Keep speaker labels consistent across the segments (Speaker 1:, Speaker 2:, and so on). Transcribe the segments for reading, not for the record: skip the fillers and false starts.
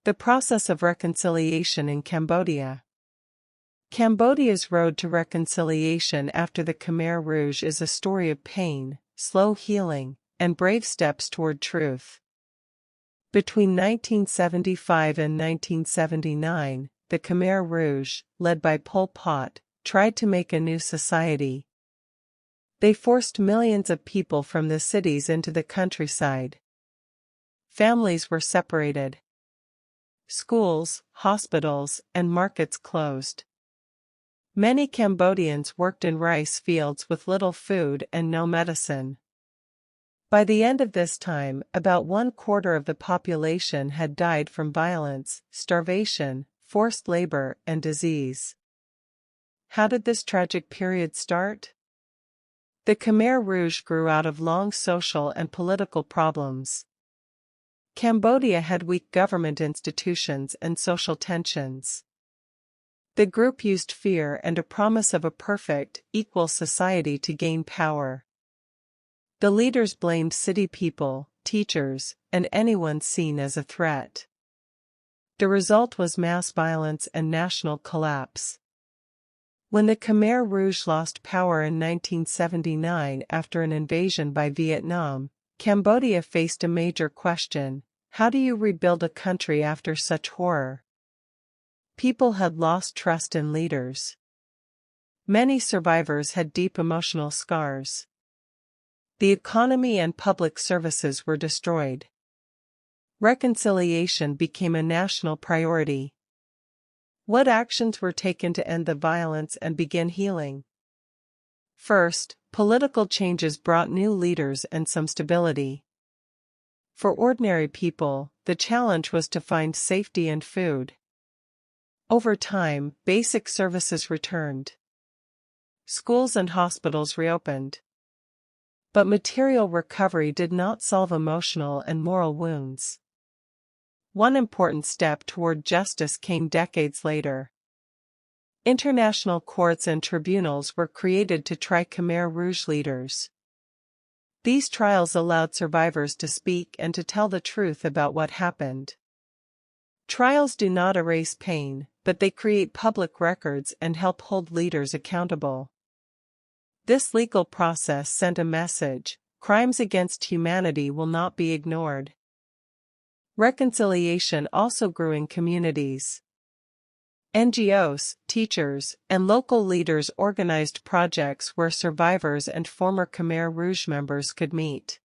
Speaker 1: The process of reconciliation in Cambodia. Cambodia's road to reconciliation after the Khmer Rouge is a story of pain, slow healing, and brave steps toward truth. Between 1975 and 1979, the Khmer Rouge, led by Pol Pot, tried to make a new society. They forced millions of people from the cities into the countryside. Families were separated. Schools, hospitals, and markets closed. Many Cambodians worked in rice fields with little food and no medicine. By the end of this time, about 1/4 of the population had died from violence, starvation, forced labor, and disease. How did this tragic period start? The Khmer Rouge grew out of long social and political problems. Cambodia had weak government institutions and social tensions. The group used fear and a promise of a perfect, equal society to gain power. The leaders blamed city people, teachers, and anyone seen as a threat. The result was mass violence and national collapse. When the Khmer Rouge lost power in 1979 after an invasion by Vietnam, Cambodia faced a major question: how do you rebuild a country after such horror? People had lost trust in leaders. Many survivors had deep emotional scars. The economy and public services were destroyed. Reconciliation became a national priority. What actions were taken to end the violence and begin healing? First, political changes brought new leaders and some stability. For ordinary people, the challenge was to find safety and food. Over time, basic services returned. Schools and hospitals reopened. But material recovery did not solve emotional and moral wounds. One important step toward justice came decades later. International courts and tribunals were created to try Khmer Rouge leaders. These trials allowed survivors to speak and to tell the truth about what happened. Trials do not erase pain, but they create public records and help hold leaders accountable. This legal process sent a message: crimes against humanity will not be ignored. Reconciliation also grew in communities. NGOs, teachers, and local leaders organized projects where survivors and former Khmer Rouge members could meet.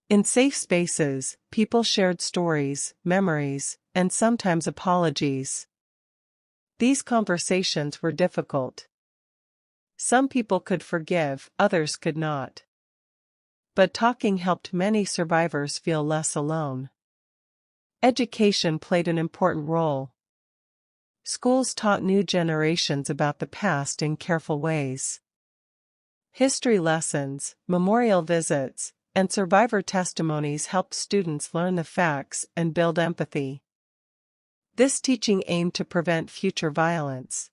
Speaker 1: In safe spaces, people shared stories, memories, and sometimes apologies. These conversations were difficult. Some people could forgive, others could not. But talking helped many survivors feel less alone. Education played an important role. Schools taught new generations about the past in careful ways. History lessons, memorial visits, and survivor testimonies helped students learn the facts and build empathy. This teaching aimed to prevent future violence.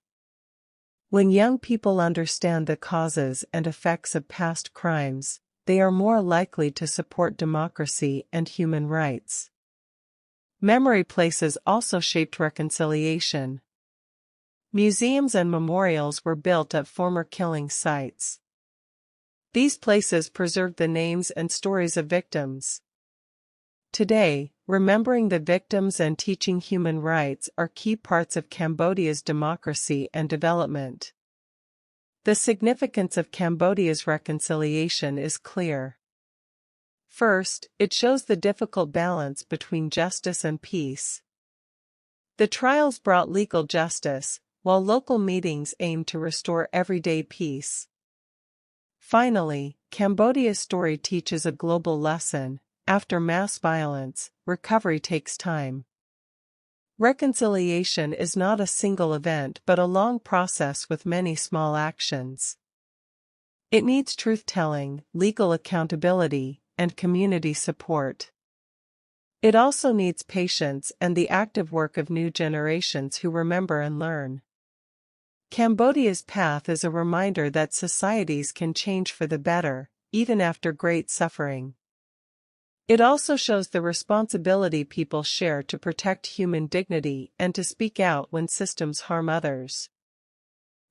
Speaker 1: When young people understand the causes and effects of past crimes, they are more likely to support democracy and human rights. Memory places also shaped reconciliation. Museums and memorials were built at former killing sites. These places preserved the names and stories of victims. Today, remembering the victims and teaching human rights are key parts of Cambodia's democracy and development. The significance of Cambodia's reconciliation is clear. First, it shows the difficult balance between justice and peace. The trials brought legal justice, while local meetings aimed to restore everyday peace. Finally, Cambodia's story teaches a global lesson: after mass violence, recovery takes time. Reconciliation is not a single event but a long process with many small actions. It needs truth-telling, legal accountability, and community support. It also needs patience and the active work of new generations who remember and learn. Cambodia's path is a reminder that societies can change for the better, even after great suffering. It also shows the responsibility people share to protect human dignity and to speak out when systems harm others.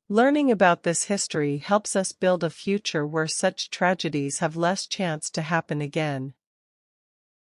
Speaker 1: Learning about this history helps us build a future where such tragedies have less chance to happen again.